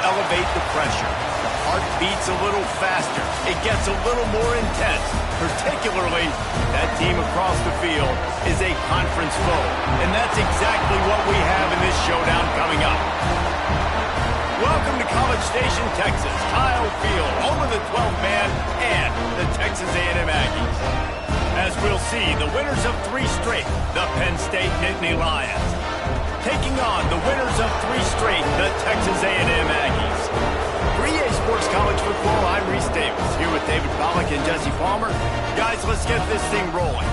elevate the pressure. The heart beats a little faster. It gets a little more intense. Particularly, that team across the field is a conference foe. And that's exactly what we have in this showdown coming up. Welcome to College Station, Texas, Kyle Field, home of the 12th man and the Texas A&M Aggies. As we'll see, the winners of 3 straight, the Penn State Nittany Lions, taking on the winners of 3 straight, the Texas A&M Aggies. For EA Sports College Football, I'm Reese Davis, here with David Pollack and Jesse Palmer. Guys, let's get this thing rolling.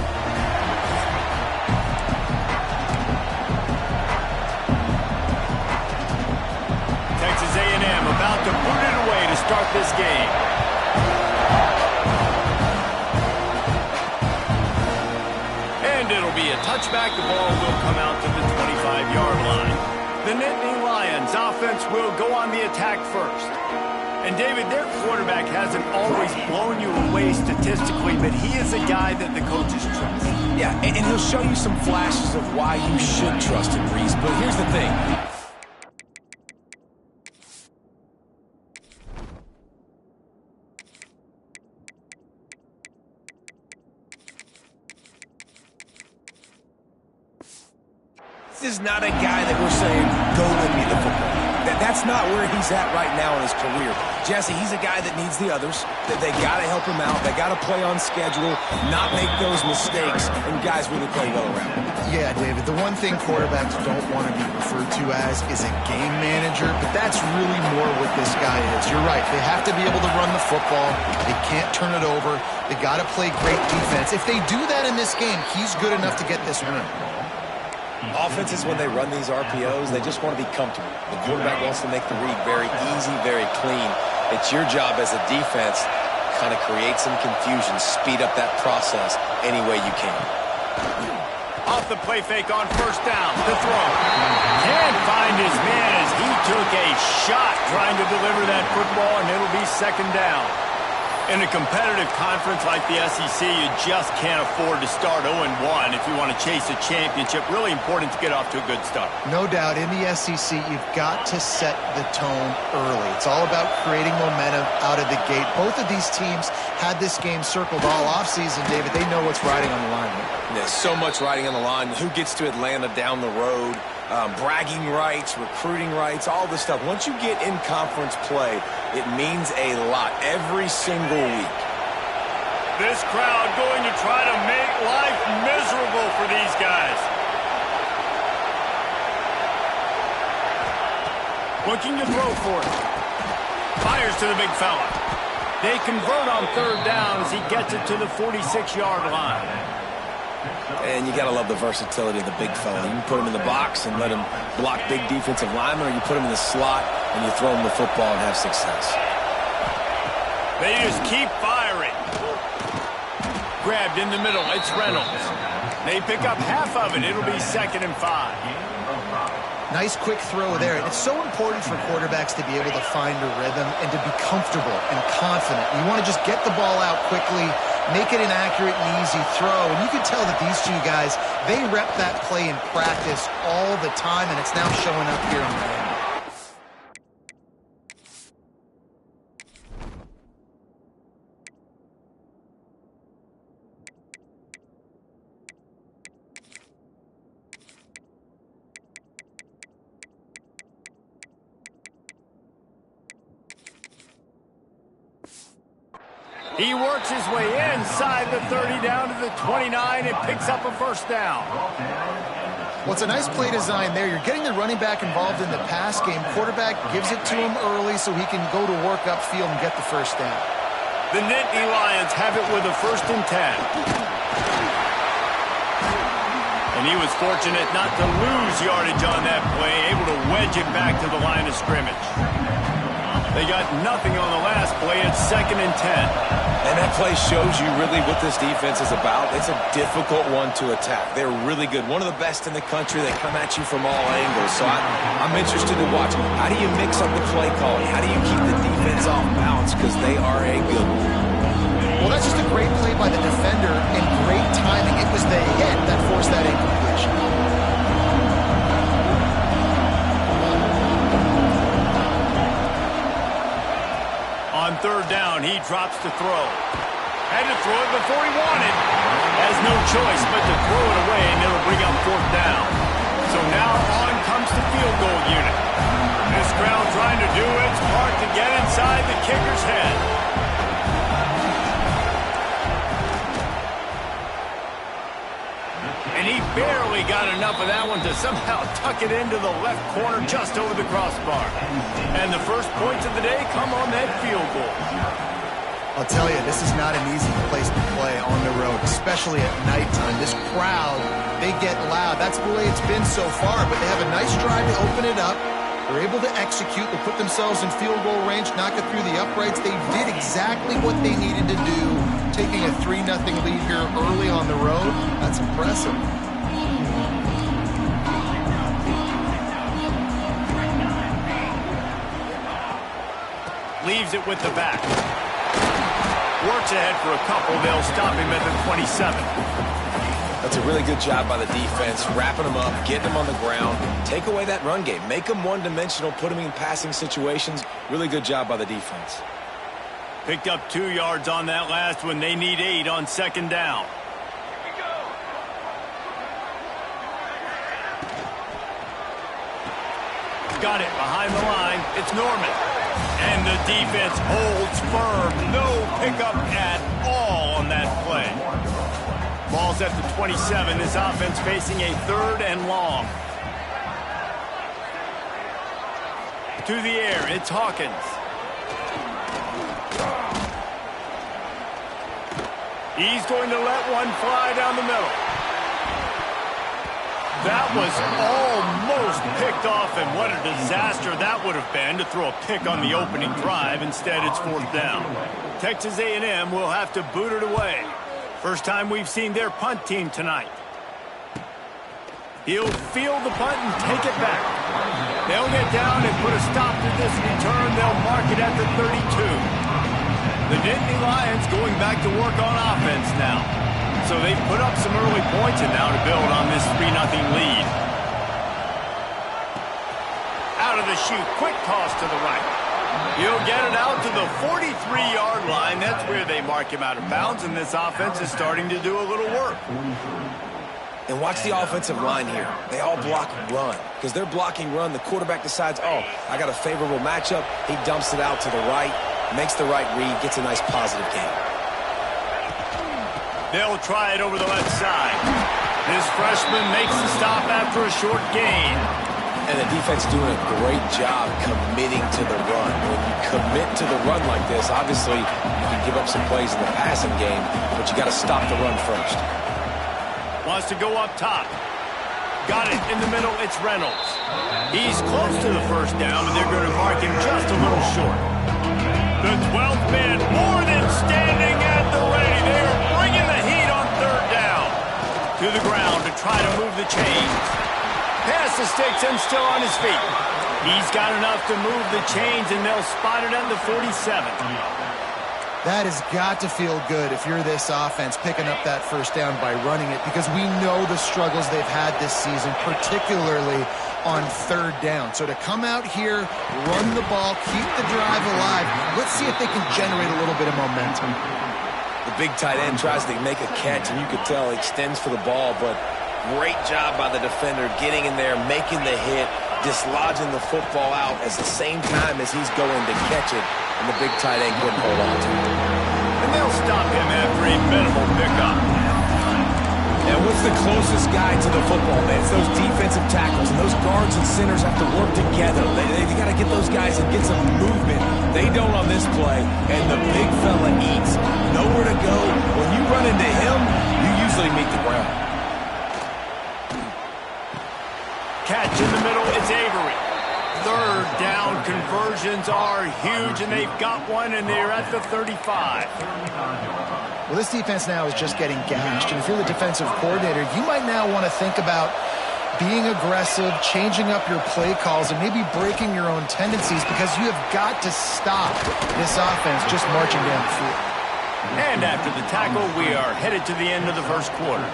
Texas A&M about to boot it away to start this game. And it'll be a touchback. The ball will come out to the 25-yard line. The Nittany Lions offense will go on the attack first. And David, their quarterback hasn't always blown you away statistically, but he is a guy that the coaches trust. Yeah, and he'll show you some flashes of why you should trust him, Reese. But here's the thing. This is not a guy that we're saying, go win me the football. That's not where he's at right now in his career. Jesse, he's a guy that needs the others. That they got to help him out. They got to play on schedule, not make those mistakes, and guys really play well around him. Yeah, David, the one thing quarterbacks don't want to be referred to as is a game manager, but that's really more what this guy is. You're right. They have to be able to run the football. They can't turn it over. They got to play great defense. If they do that in this game, he's good enough to get this win. Offenses, when they run these RPOs, they just want to be comfortable. The quarterback wants to make the read very easy, very clean. It's your job as a defense to kind of create some confusion, speed up that process any way you can. Off the play fake on first down. The throw. Can't find his man as he took a shot trying to deliver that football, and it'll be second down. In a competitive conference like the SEC, you just can't afford to start 0-1 if you want to chase a championship. Really important to get off to a good start. No doubt, in the SEC, you've got to set the tone early. It's all about creating momentum out of the gate. Both of these teams had this game circled all offseason, David. They know what's riding on the line here. There's so much riding on the line. Who gets to Atlanta down the road? Bragging rights, recruiting rights, all this stuff. Once you get in conference play, it means a lot every single week. This crowd going to try to make life miserable for these guys. Looking to throw for it. Fires to the big fella. They convert on third down as he gets it to the 46-yard line. And you got to love the versatility of the big fella. You can put him in the box and let him block big defensive linemen, or you put him in the slot and you throw him the football and have success. They just keep firing. Grabbed in the middle. It's Reynolds. They pick up half of it. It'll be 2nd and 5. Nice quick throw there. It's so important for quarterbacks to be able to find a rhythm and to be comfortable and confident. You want to just get the ball out quickly, make it an accurate and easy throw. And you can tell that these two guys, they rep that play in practice all the time, and it's now showing up here in the game. He works his way inside the 30 down to the 29 and picks up a first down. Well, it's a nice play design there. You're getting the running back involved in the pass game. Quarterback gives it to him early so he can go to work upfield and get the first down. The Nittany Lions have it with a 1st and 10. And he was fortunate not to lose yardage on that play, able to wedge it back to the line of scrimmage. They got nothing on the last play. It's 2nd and 10. And that play shows you really what this defense is about. It's a difficult one to attack. They're really good. One of the best in the country. They come at you from all angles. So I'm interested to watch. How do you mix up the play calling? How do you keep the defense off balance? Because they are a good one. Well, that's just a great play by the defender and great timing. It was the hit that forced that incompletion. On third down, he drops to throw. Had to throw it before he wanted. Has no choice but to throw it away, and it'll bring up fourth down. So now on comes the field goal unit. This crowd trying to do its part to get inside the kicker's head. And he barely got enough of that one to somehow tuck it into the left corner just over the crossbar. And the first points of the day come on that field goal. I'll tell you, this is not an easy place to play on the road, especially at nighttime. This crowd, they get loud. That's the way it's been so far, but they have a nice drive to open it up. They're able to execute. They put themselves in field goal range, knock it through the uprights. They did exactly what they needed to do, taking a 3-0 lead here early on the road. That's impressive. Leaves it with the back. Works ahead for a couple. They'll stop him at the 27. That's a really good job by the defense, wrapping them up, getting them on the ground. Take away that run game. Make them one-dimensional, put them in passing situations. Really good job by the defense. Picked up 2 yards on that last one. They need 8 on second down. Got it behind the line. It's Norman. And the defense holds firm. No pickup at all on that play. Ball's at the 27. This offense facing a 3rd and long. To the air, it's Hawkins. He's going to let one fly down the middle. That was almost picked off, and what a disaster that would have been to throw a pick on the opening drive. Instead, it's 4th down. Texas A&M will have to boot it away. First time we've seen their punt team tonight. He'll field the punt and take it back. They'll get down and put a stop to this return. They'll mark it at the 32. The Nittany Lions going back to work on offense now. So they've put up some early points and now to build on this 3-0 lead. Out of the chute, quick toss to the right. He'll get it out to the 43-yard line. That's where they mark him out of bounds, and this offense is starting to do a little work. And watch the offensive line here. They all block run. Because they're blocking run, the quarterback decides, oh, I got a favorable matchup. He dumps it out to the right, makes the right read, gets a nice positive gain. They'll try it over the left side. This freshman makes the stop after a short gain. And the defense doing a great job committing to the run. When you commit to the run like this, obviously you can give up some plays in the passing game, but you got to stop the run first. Wants to go up top. Got it in the middle. It's Reynolds. He's close to the first down, but they're going to mark him just a little short. The 12th man more than standing at the ready. They're bringing the heat on third down. To the ground to try to move the chains. Pass the sticks and still on his feet. He's got enough to move the chains, and they'll spot it at the 47. That has got to feel good if you're this offense picking up that first down by running it, because we know the struggles they've had this season, particularly on third down. So to come out here, run the ball, keep the drive alive, let's see if they can generate a little bit of momentum. The big tight end tries to make a catch, and you could tell he extends for the ball, but great job by the defender getting in there, making the hit, dislodging the football out at the same time as he's going to catch it, and the big tight end couldn't hold on to it. And they'll stop him after a minimal pickup. And what's the closest guy to the football, man? It's those defensive tackles, and those guards and centers have to work together. They got to get those guys and get some movement. They don't on this play, and the big fella eats. Nowhere to go. When you run into him, you usually meet the ground. Catch in the middle, it's Avery. Third down conversions are huge, and they've got one, and they're at the 35. Well, this defense now is just getting gashed, and if you're the defensive coordinator, you might now want to think about being aggressive, changing up your play calls, and maybe breaking your own tendencies, because you have got to stop this offense just marching down the field. And after the tackle, we are headed to the end of the first quarter.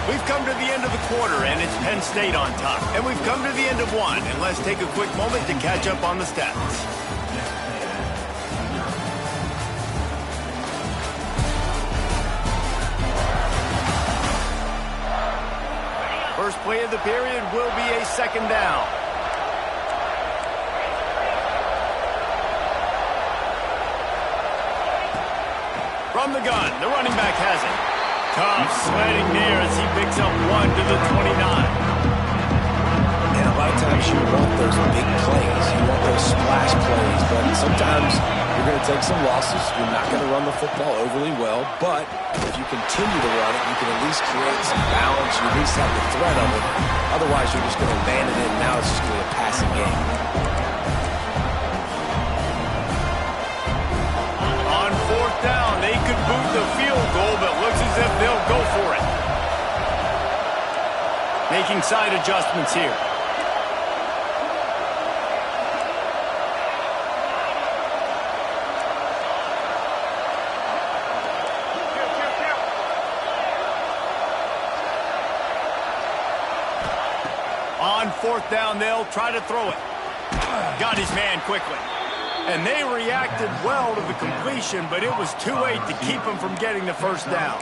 We've come to the end of the quarter, and it's Penn State on top. And we've come to the end of one, and let's take a quick moment to catch up on the stats. First play of the period will be a second down. From the gun, the running back has it. Tough sledding there as he picks up 1 to the 29. And a lot of times you want those big plays. You want those splash plays. But sometimes you're going to take some losses. You're not going to run the football overly well. But if you continue to run it, you can at least create some balance. You at least have the threat of it. Otherwise, you're just going to abandon it, and now it's just going to be a passing game. On fourth down, they could boot the field goal, but looks as if they'll go for it. Making side adjustments here. On fourth down, they'll try to throw it. Got his man quickly. And they reacted well to the completion, but it was too late to keep him from getting the first down.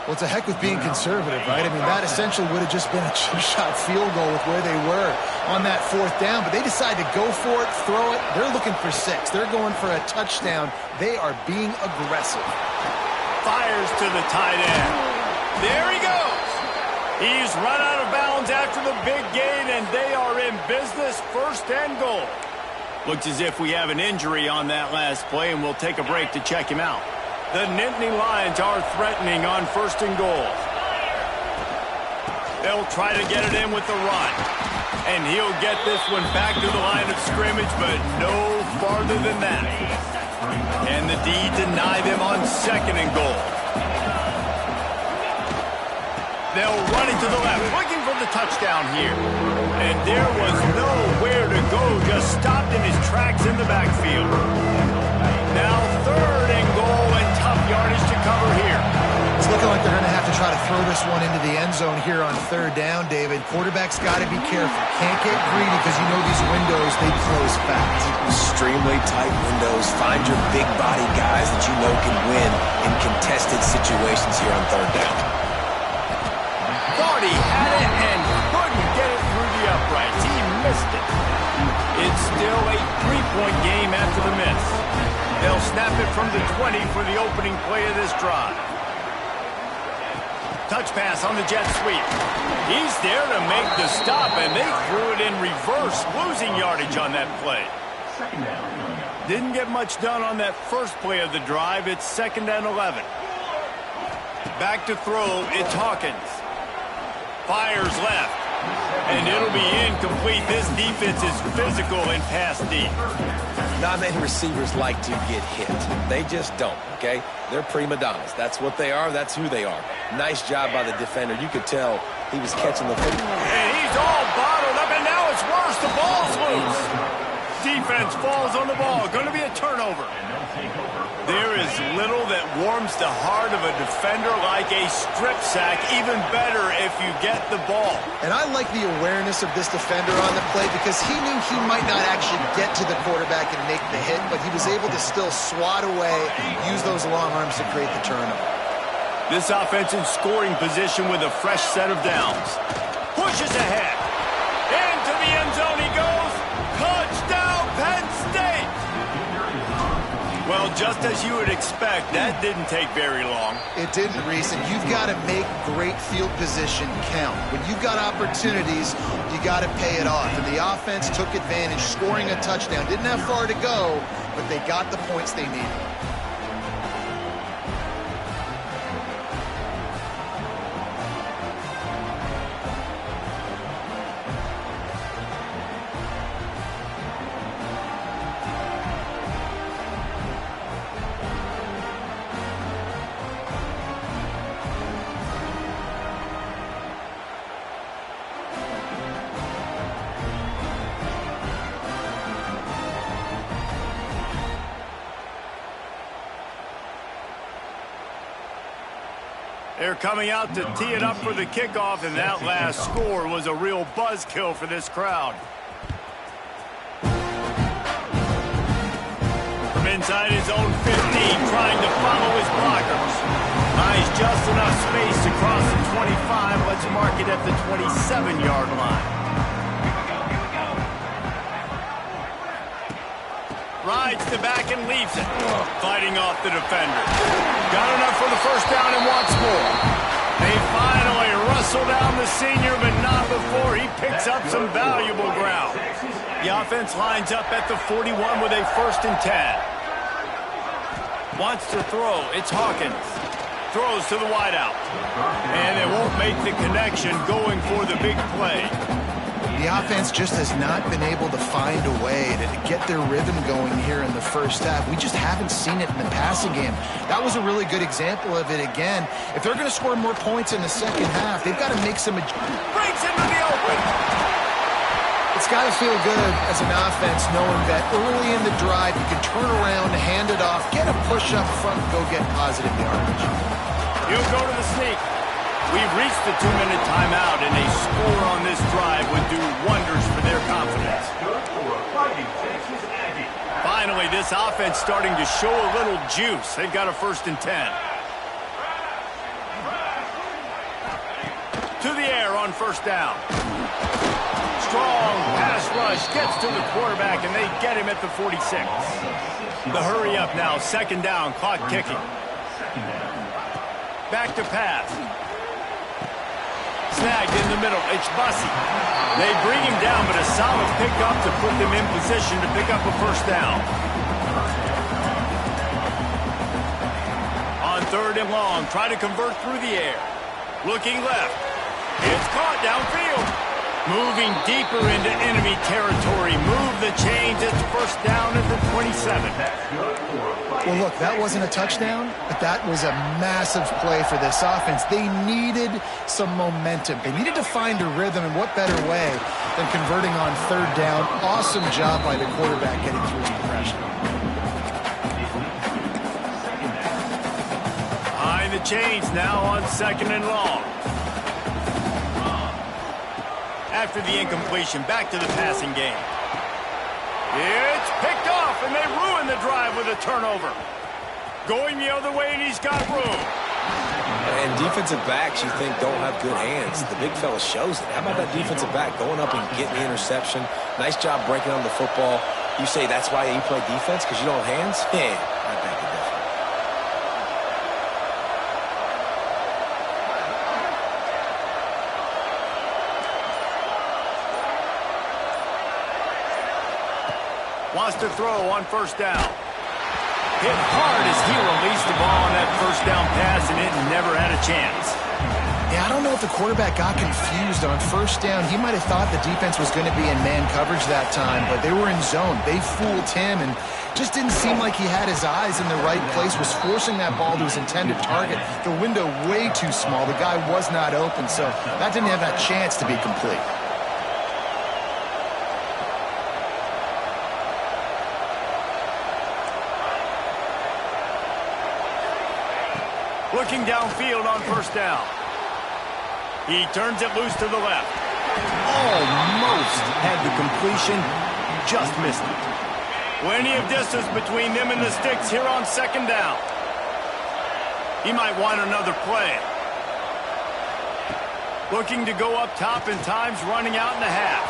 Well, it's a heck with being conservative, right? I mean, that essentially would have just been a two-shot field goal with where they were on that fourth down, but they decided to go for it, throw it. They're looking for 6. They're going for a touchdown. They are being aggressive. Fires to the tight end. There he goes. He's run out of bounds after the big gain, and they are in business, first and goal. Looks as if we have an injury on that last play, and we'll take a break to check him out. The Nittany Lions are threatening on first and goal. They'll try to get it in with the run. And he'll get this one back to the line of scrimmage, but no farther than that. And the D deny them on second and goal. They'll run it to the left, looking for the touchdown here. And there was nowhere to go, just stopped in his tracks in the backfield. Now third and goal, and tough yardage to cover here. It's looking like they're going to have to try to throw this one into the end zone here on third down, David. Quarterback's got to be careful. Can't get greedy because you know these windows, they close fast. Extremely tight windows. Find your big body guys that you know can win in contested situations here on third down. Thought he had it and couldn't get it through the uprights. He missed it. It's still a 3-point game after the miss. They'll snap it from the 20 for the opening play of this drive. Touch pass on the jet sweep. He's there to make the stop, and they threw it in reverse, losing yardage on that play. Didn't get much done on that first play of the drive. It's 2nd and 11. Back to throw, it's Hawkins. Fires left, and it'll be incomplete. This defense is physical and pass deep. Not many receivers like to get hit. They just don't, okay? They're prima donnas. That's what they are. That's who they are. Nice job by the defender. You could tell he was catching the football. And he's all bottled up, and now it's worse. The ball's loose. Defense falls on the ball. Going to be a turnover. There is little that warms the heart of a defender like a strip sack. Even better if you get the ball. And I like the awareness of this defender on the play because he knew he might not actually get to the quarterback and make the hit, but he was able to still swat away, use those long arms to create the turnover. This offense in scoring position with a fresh set of downs. Pushes ahead. Into the end zone he goes. Touchdown, Penn State! Well, just as you would expect, that didn't take very long. It didn't, Reese, and you've got to make great field position count. When you've got opportunities, you got to pay it off. And the offense took advantage, scoring a touchdown. Didn't have far to go, but they got the points they needed. They're coming out to tee it up for the kickoff, and that last score was a real buzzkill for this crowd. From inside his own 15, trying to follow his blockers. Buys just enough space to cross the 25. Let's mark it at the 27-yard line. Rides the back and leaves it. Fighting off the defender. Got enough for the first down and wants more. They finally wrestle down the senior, but not before he picks up some valuable ground. The offense lines up at the 41 with a 1st and 10. Wants to throw. It's Hawkins. Throws to the wideout. And they won't make the connection going for the big play. The offense just has not been able to find a way to get their rhythm going here in the first half. We just haven't seen it in the passing game. That was a really good example of it again. If they're going to score more points in the second half, they've got to make some adjustments. Breaks into the open. It's got to feel good as an offense knowing that early in the drive you can turn around, hand it off, get a push up front, and go get positive yardage. He'll go to the sneak. We've reached the 2-minute timeout, and a score on this drive would do wonders for their confidence. Finally, this offense starting to show a little juice. They've got a 1st and 10. To the air on 1st down. Strong pass rush gets to the quarterback, and they get him at the 46. The hurry up now, 2nd down, clock ticking. Back to pass. Snagged in the middle. It's Bussey. They bring him down, but a solid pickup to put them in position to pick up a 1st down. On 3rd and long, try to convert through the air. Looking left. It's caught downfield. Moving deeper into enemy territory. Move the chains. It's 1st down at the 27. Well, look, that wasn't a touchdown, but that was a massive play for this offense. They needed some momentum. They needed to find a rhythm, and what better way than converting on 3rd down. Awesome job by the quarterback getting through his progression. Behind the chains now on 2nd and long. After the incompletion, back to the passing game. It's picked off, and they ruin the drive with a turnover. Going the other way, and he's got room. And defensive backs, you think, don't have good hands. The big fella shows it. How about that defensive back going up and getting the interception? Nice job breaking on the football. You say that's why you play defense, because you don't have hands? Yeah, I beg to differ. Wants to throw on 1st down. Hit hard as he released the ball on that 1st down pass, and it never had a chance. Yeah, I don't know if the quarterback got confused on 1st down. He might have thought the defense was going to be in man coverage that time, but they were in zone. They fooled him, and just didn't seem like he had his eyes in the right place, was forcing that ball to his intended target. The window way too small. The guy was not open, so that didn't have that chance to be complete. Looking downfield on 1st down. He turns it loose to the left. Almost had the completion, just missed it. Plenty of distance between them and the sticks here on 2nd down. He might want another play. Looking to go up top, and time's running out in the half.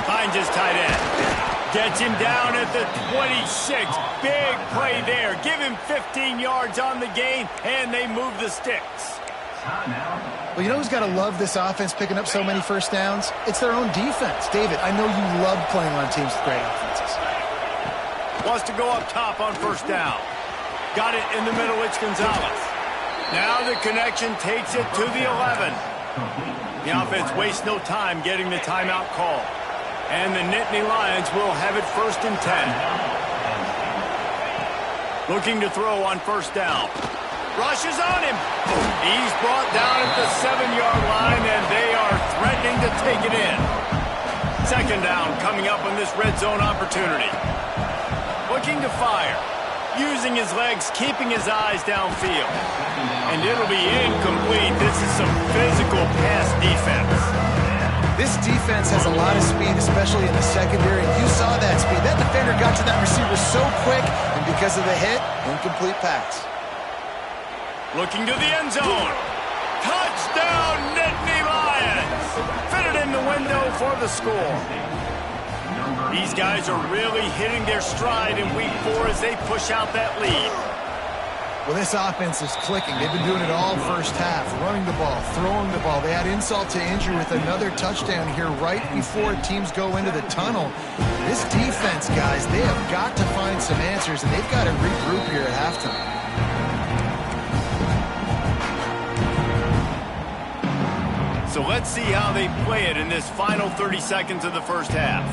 Finds his tight end. Gets him down at the 26. Big play there. Give him 15 yards on the gain, and they move the sticks. Well, you know who's got to love this offense picking up so many 1st downs? It's their own defense. David, I know you love playing on teams with great offenses. Wants to go up top on 1st down. Got it in the middle. It's Gonzalez. Now the connection takes it to the 11. The offense wastes no time getting the timeout call. And the Nittany Lions will have it 1st and 10. Looking to throw on 1st down. Rushes on him. He's brought down at the 7-yard line, and they are threatening to take it in. 2nd down coming up on this red zone opportunity. Looking to fire. using his legs, keeping his eyes downfield. And it'll be incomplete. This is some physical pass defense. This defense has a lot of speed, especially in the secondary. You saw that speed. That defender got to that receiver so quick, and because of the hit, incomplete pass. Looking to the end zone. Touchdown, Nittany Lions! Fitted in the window for the score. These guys are really hitting their stride in week 4 as they push out that lead. Well, this offense is clicking. They've been doing it all first half, running the ball, throwing the ball. They had insult to injury with another touchdown here right before teams go into the tunnel. This defense, guys, they have got to find some answers, and they've got to regroup here at halftime. So let's see how they play it in this final 30 seconds of the first half.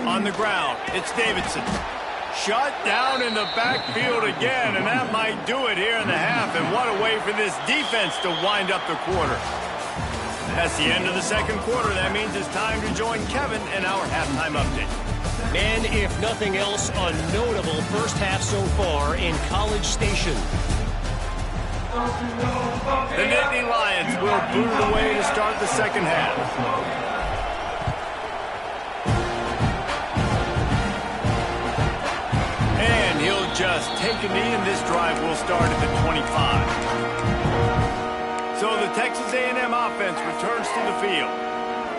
On the ground, it's Davidson. Shut down in the backfield again, and that might do it here in the half. And what a way for this defense to wind up the quarter. That's the end of the second quarter. That means it's time to join Kevin in our halftime update. And if nothing else, a notable first half so far in College Station. The Nittany Lions will boot it away to start the second half. And he'll just take a knee, and this drive will start at the 25. So the Texas A&M offense returns to the field.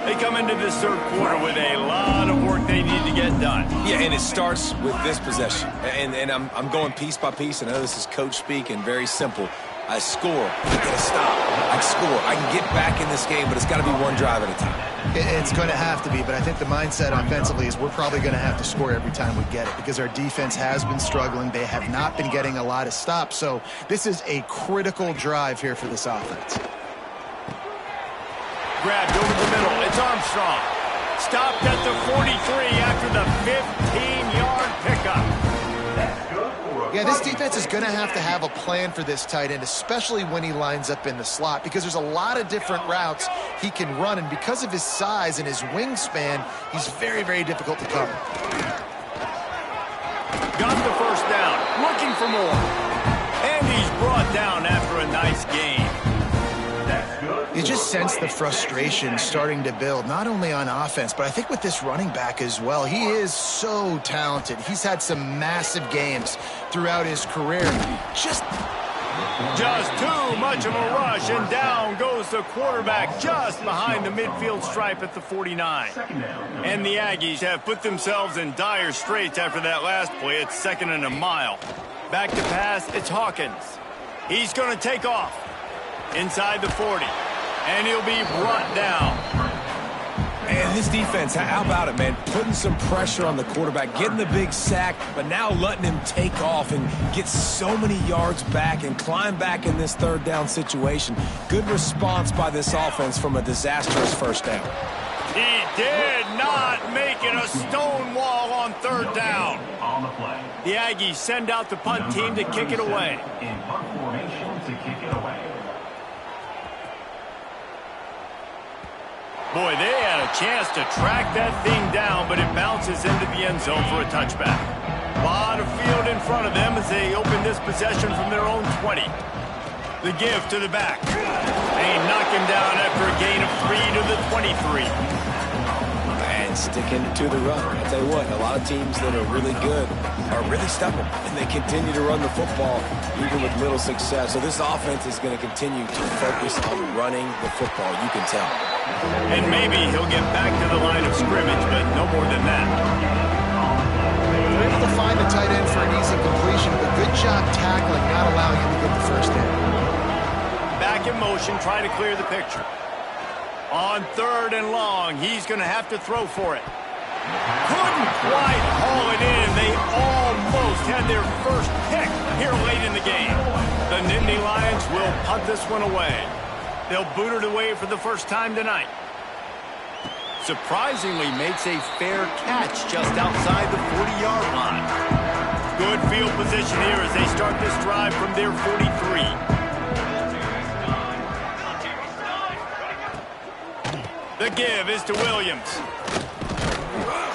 They come into this third quarter with a lot of work they need to get done. Yeah, and it starts with this possession. And I'm going piece by piece. I know this is coach speak and very simple. I score, I get a stop. I score, I can get back in this game, but it's got to be one drive at a time. It's going to have to be, but I think the mindset offensively is we're probably going to have to score every time we get it because our defense has been struggling. They have not been getting a lot of stops, so this is a critical drive here for this offense. Grabbed over the middle, it's Armstrong. Stopped at the 43 after the 15-yard pickup. Yeah, this defense is going to have a plan for this tight end, especially when he lines up in the slot, because there's a lot of different routes he can run, and because of his size and his wingspan, he's very, very difficult to cover. Got the first down, looking for more. And he's brought down after a nice game. You just sense the frustration starting to build, not only on offense, but I think with this running back as well. He is so talented. He's had some massive games throughout his career. Just too much of a rush, and down goes the quarterback just behind the midfield stripe at the 49. And the Aggies have put themselves in dire straits after that last play. It's 2nd and a mile. Back to pass, it's Hawkins. He's going to take off inside the 40. And he'll be brought down. And this defense, how about it, man? Putting some pressure on the quarterback, getting the big sack, but now letting him take off and get so many yards back and climb back in this third down situation. Good response by this offense from a disastrous first down. He did not make it a stone wall on third down. The Aggies send out the punt team to kick it away. In punt formation to kick it away. Boy, they had a chance to track that thing down, but it bounces into the end zone for a touchback. A lot of field in front of them as they open this possession from their own 20. The give to the back. They knock him down after a gain of 3 to the 23. And sticking to the run. I'll tell you what, a lot of teams that are really good are really stubborn, and they continue to run the football even with little success. So this offense is going to continue to focus on running the football, you can tell. And maybe he'll get back to the line of scrimmage, but no more than that. They're able to find the tight end for an easy completion, but good job tackling, not allowing him to get the first down. Back in motion, try to clear the picture. On 3rd and long, he's going to have to throw for it. Couldn't quite haul it in. They almost had their first pick here late in the game. The Nittany Lions will punt this one away. They'll boot it away for the first time tonight. Surprisingly makes a fair catch just outside the 40-yard line. Good field position here as they start this drive from their 43. The give is to Williams.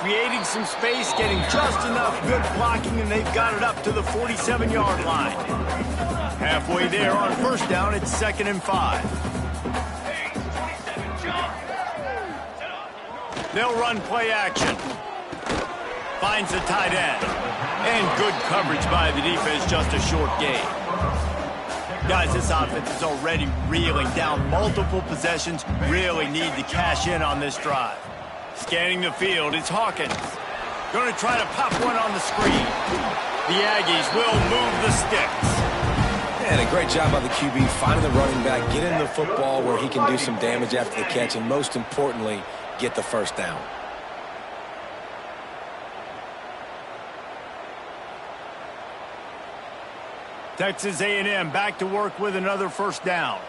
creating some space, getting just enough good blocking, and they've got it up to the 47-yard line. Halfway there on first down, it's 2nd and 5. They'll run play action. Finds the tight end. And good coverage by the defense, just a short gain. Guys, this offense is already reeling down multiple possessions. Really need to cash in on this drive. Scanning the field, it's Hawkins. Going to try to pop one on the screen. The Aggies will move the sticks. And a great job by the QB finding the running back, getting the football where he can do some damage after the catch, and most importantly, get the first down. Texas A&M back to work with another first down.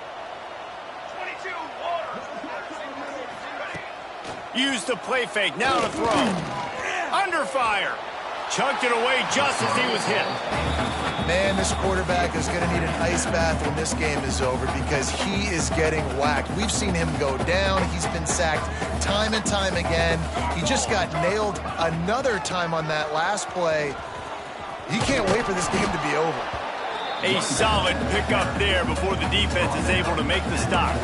Use the play fake, now to throw. Under fire. Chucked it away just as he was hit. Man, this quarterback is going to need an ice bath when this game is over because he is getting whacked. We've seen him go down. He's been sacked time and time again. He just got nailed another time on that last play. He can't wait for this game to be over. A solid pickup there before the defense is able to make the stop.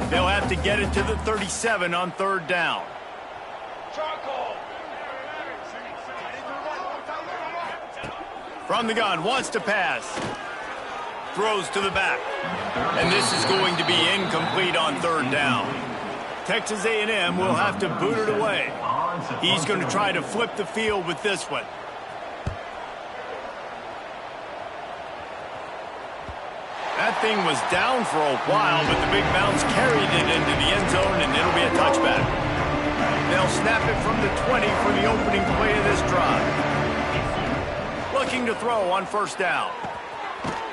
They'll have to get it to the 37 on third down. From the gun, wants to pass. Throws to the back. And this is going to be incomplete on third down. Texas A&M will have to boot it away. He's going to try to flip the field with this one. That thing was down for a while, but the big bounce carried it into the end zone, and it'll be a touchback. They'll snap it from the 20 for the opening play of this drive. Looking to throw on first down.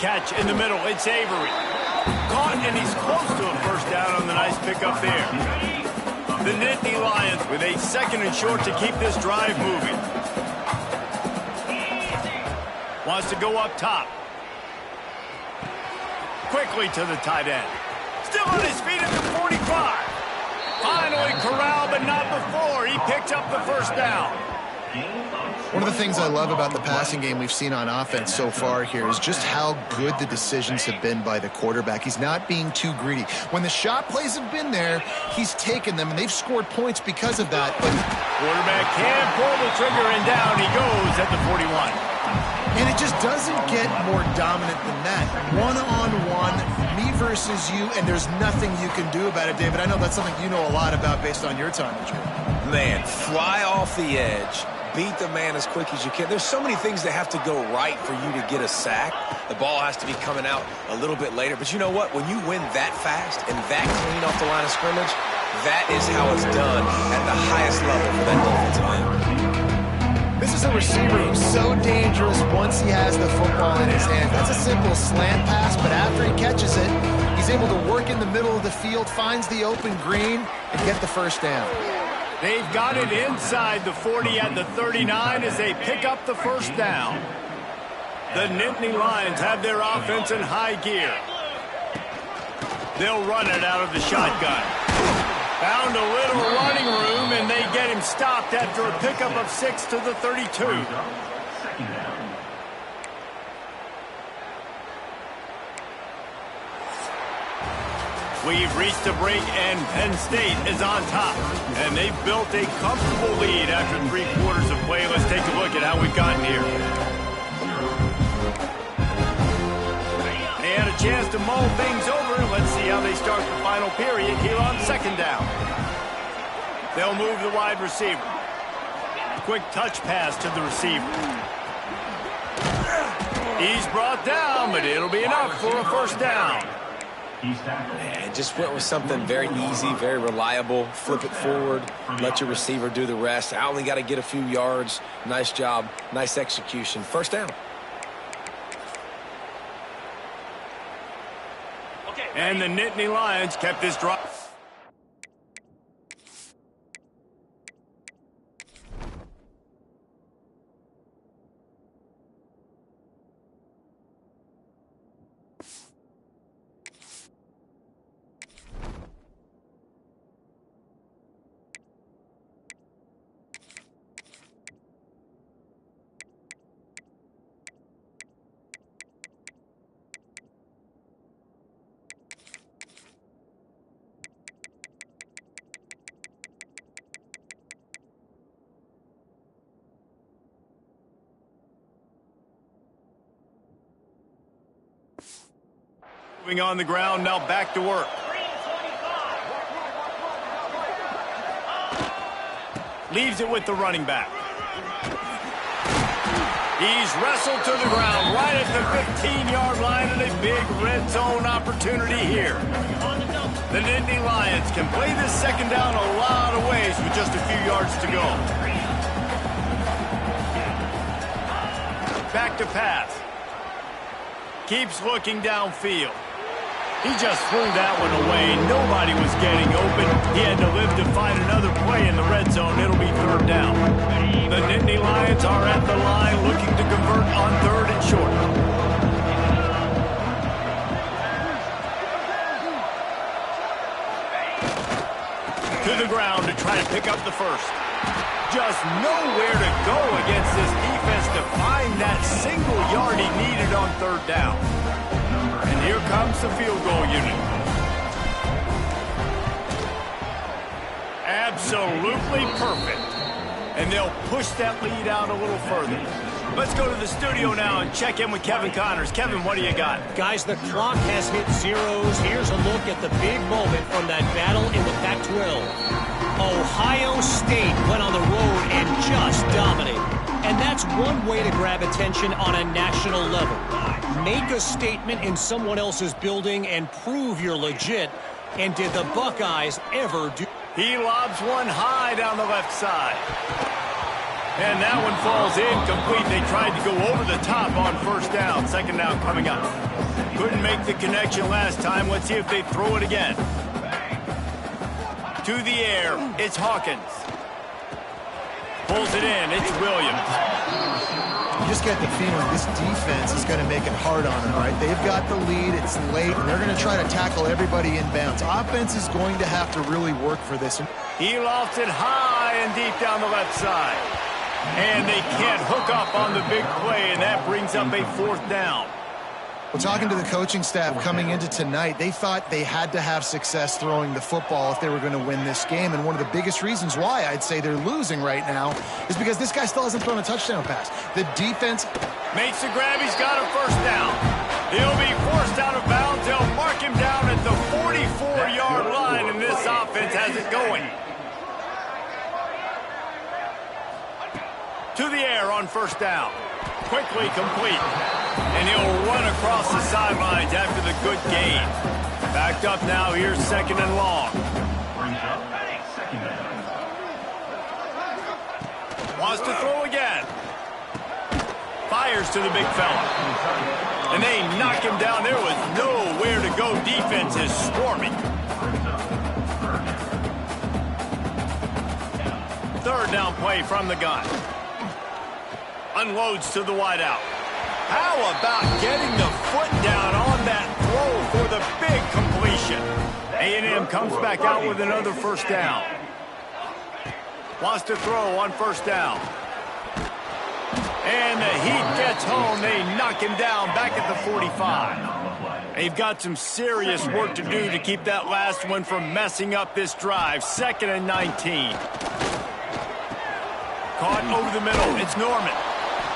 Catch in the middle, it's Avery. Caught, and he's close to a first down on the nice pickup there. The Nittany Lions with a 2nd and short to keep this drive moving. Wants to go up top. Quickly to the tight end. Still on his feet at the 45. Finally corralled, but not before. He picked up the first down. One of the things I love about the passing game we've seen on offense so far here is just how good the decisions have been by the quarterback. He's not being too greedy. When the shot plays have been there, he's taken them, and they've scored points because of that. But quarterback can pull the trigger, and down he goes at the 41. And it just doesn't get more dominant than that. One-on-one, me versus you, and there's nothing you can do about it, David. I know that's something you know a lot about based on your time in Germany. Man, fly off the edge, beat the man as quick as you can. There's so many things that have to go right for you to get a sack. The ball has to be coming out a little bit later. But you know what? When you win that fast and that clean off the line of scrimmage, that is how it's done at the highest level for that defensive end. This is a receiver who's so dangerous once he has the football in his hand. That's a simple slant pass, but after he catches it, he's able to work in the middle of the field, finds the open green, and get the first down. They've got it inside the 40 at the 39 as they pick up the first down. The Nittany Lions have their offense in high gear. They'll run it out of the shotgun. Found a little running room, and they get him stopped after a pickup of 6 to the 32. We've reached a break, and Penn State is on top. And they've built a comfortable lead after 3 quarters of play. Let's take a look at how we've gotten here. They had a chance to mull things over. Let's see how they start the final period here on second down. They'll move the wide receiver. Quick touch pass to the receiver. He's brought down, but it'll be enough for a first down. And just went with something very easy, very reliable. Flip it forward, let your receiver do the rest. I only got to get a few yards. Nice job, nice execution. First down. And the Nittany Lions kept this drive. Moving on the ground, now back to work. Leaves it with the running back. He's wrestled to the ground right at the 15-yard line, and a big red zone opportunity here. The Nittany Lions can play this second down a lot of ways with just a few yards to go. Back to pass. Keeps looking downfield. He just threw that one away. Nobody was getting open. He had to live to find another play in the red zone. It'll be third down. The Nittany Lions are at the line looking to convert on third and short. To the ground to try to pick up the first. Just nowhere to go against this defense to find that single yard he needed on third down. And here comes the field goal unit. Absolutely perfect. And they'll push that lead out a little further. Let's go to the studio now and check in with Kevin Connors. Kevin, what do you got? Guys, the clock has hit zeros. Here's a look at the big moment from that battle in the Pac-12. Ohio State went on the road and just dominated. And that's one way to grab attention on a national level. Make a statement in someone else's building and prove you're legit. And did the Buckeyes ever do? He lobs one high down the left side. And that one falls incomplete. They tried to go over the top on first down. Second down coming up. Couldn't make the connection last time. Let's see if they throw it again. To the air, it's Hawkins. Pulls it in, it's Williams. You just get the feeling this defense is going to make it hard on them, right? They've got the lead, it's late, and they're going to try to tackle everybody inbounds. Offense is going to have to really work for this. He lofts it high and deep down the left side. And they can't hook up on the big play, and that brings up a fourth down. Well, talking to the coaching staff coming into tonight, they thought they had to have success throwing the football if they were going to win this game. And one of the biggest reasons why I'd say they're losing right now is because this guy still hasn't thrown a touchdown pass. The defense makes the grab. He's got a first down. He'll be forced out of bounds. They'll mark him down at the 44-yard line, and this offense has it going. To the air on first down. Quickly complete. And he'll run across the sidelines after the good gain. Backed up now, here's second and long. Wants to throw again. Fires to the big fella. And they knock him down. There was nowhere to go. Defense is swarming. Third down play from the gun. Unloads to the wideout. How about getting the foot down on that throw for the big completion? A&M comes back out with another first down. Wants to throw on first down. And the heat gets home. They knock him down back at the 45. They've got some serious work to do to keep that last one from messing up this drive. Second and 19. Caught over the middle. It's Norman.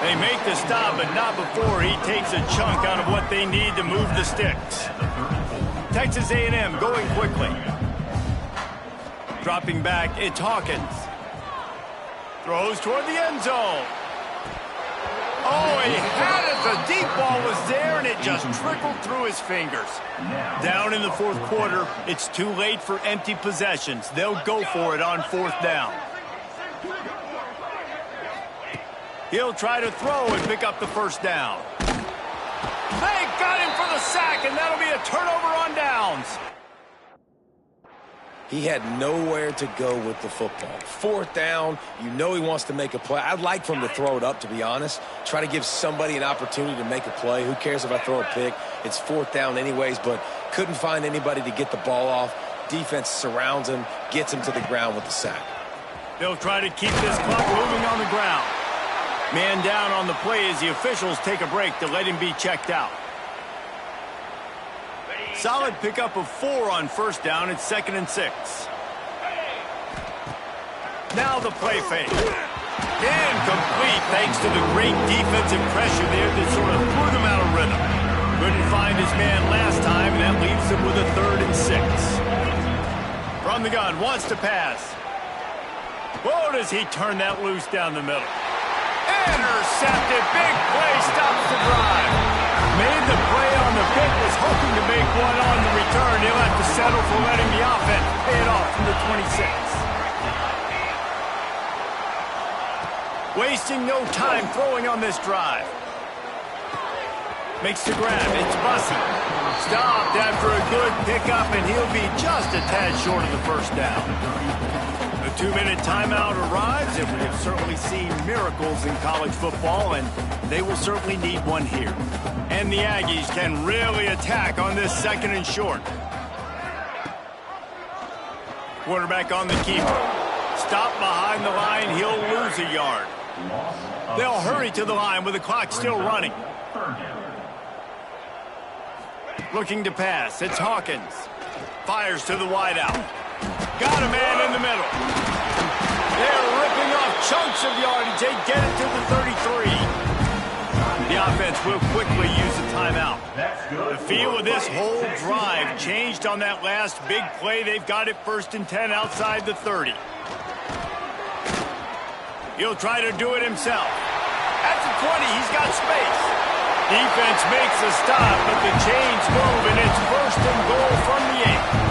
They make the stop, but not before he takes a chunk out of what they need to move the sticks. Texas A&M going quickly. Dropping back, it's Hawkins. Throws toward the end zone. Oh, he had it. The deep ball was there, and it just trickled through his fingers. Down in the fourth quarter, it's too late for empty possessions. They'll go for it on fourth down. He'll try to throw and pick up the first down. They got him for the sack, and that'll be a turnover on downs. He had nowhere to go with the football. Fourth down, you know he wants to make a play. I'd like for him to throw it up, to be honest. Try to give somebody an opportunity to make a play. Who cares if I throw a pick? It's fourth down anyways, but couldn't find anybody to get the ball off. Defense surrounds him, gets him to the ground with the sack. They'll try to keep this clock moving on the ground. Man down on the play as the officials take a break to let him be checked out. Solid pickup of 4 on first down. It's second and 6. Now the play fake. Incomplete thanks to the great defensive pressure there that sort of threw them out of rhythm. Couldn't find his man last time, and that leaves him with a 3rd and 6. From the gun, wants to pass. Whoa, does he turn that loose down the middle. Intercepted, big play, stops the drive. Made the play on the pick, was hoping to make one on the return. He'll have to settle for letting the offense pay it off from the 26. Wasting no time throwing on this drive. Makes the grab. It's Bussey. Stopped after a good pickup, and he'll be just a tad short of the first down. The 2-minute timeout arrives, and we have certainly seen miracles in college football, and they will certainly need one here. And the Aggies can really attack on this 2nd and short. Quarterback on the keeper. Stop behind the line. He'll lose a yard. They'll hurry to the line with the clock still running. Looking to pass. It's Hawkins. Fires to the wideout. Got a man in the middle. They're ripping off chunks of yardage. They get it to the 33. The offense will quickly use a timeout. The feel of this whole drive changed on that last big play. They've got it 1st and 10 outside the 30. He'll try to do it himself. At the 20, he's got space. Defense makes a stop, but the chains move, and it's 1st and goal from the 8.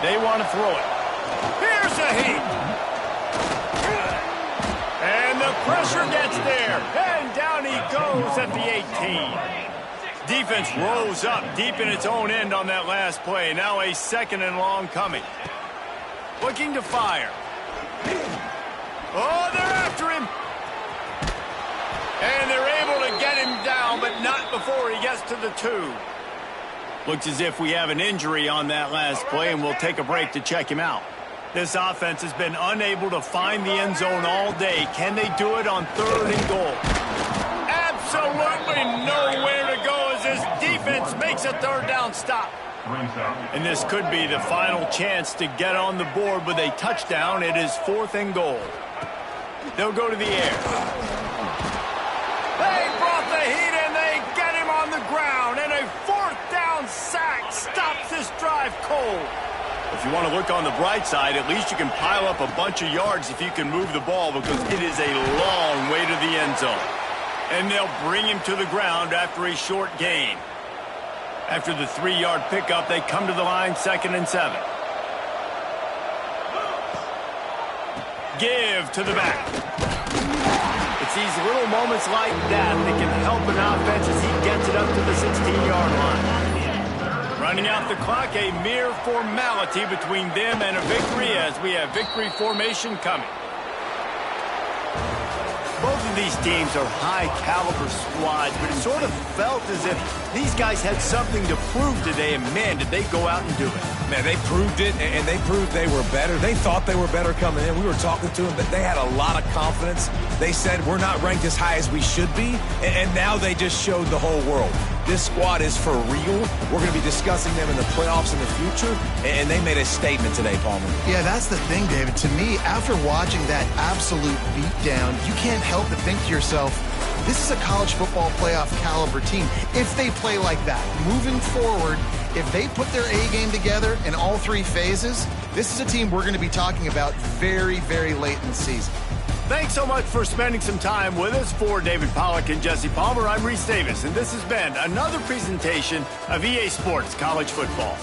They want to throw it. Here's a heat. And the pressure gets there. And down he goes at the 18. Defense rose up deep in its own end on that last play. Now a 2nd and long coming. Looking to fire. Oh, they're after him. And they're able to get him down, but not before he gets to the 2. Looks as if we have an injury on that last play, and we'll take a break to check him out. This offense has been unable to find the end zone all day. Can they do it on 3rd and goal? Absolutely nowhere to go as this defense makes a 3rd down stop. And this could be the final chance to get on the board with a touchdown. It is 4th and goal. They'll go to the air. They brought the heat and they get him on the ground. And a 4th down sack stops this drive cold. If you want to look on the bright side, at least you can pile up a bunch of yards if you can move the ball, because it is a long way to the end zone. And they'll bring him to the ground after a short gain. After the 3-yard pickup, they come to the line 2nd and 7. Give to the back. It's these little moments like that that can help an offense as he gets it up to the 16-yard line. Running out the clock, a mere formality between them and a victory as we have victory formation coming. Both of these teams are high-caliber squads, but it sort of felt as if these guys had something to prove today, and man, did they go out and do it. Man, they proved it, and they proved they were better. They thought they were better coming in. We were talking to them, but they had a lot of confidence. They said, we're not ranked as high as we should be, and now they just showed the whole world. This squad is for real. We're going to be discussing them in the playoffs in the future, and they made a statement today, Palmer. Yeah, that's the thing, David. To me, after watching that absolute beatdown, you can't help but think to yourself, this is a college football playoff caliber team. If they play like that, moving forward, if they put their A game together in all 3 phases, this is a team we're going to be talking about very, very late in the season. Thanks so much for spending some time with us. For David Pollack and Jesse Palmer, I'm Reese Davis, and this has been another presentation of EA Sports College Football.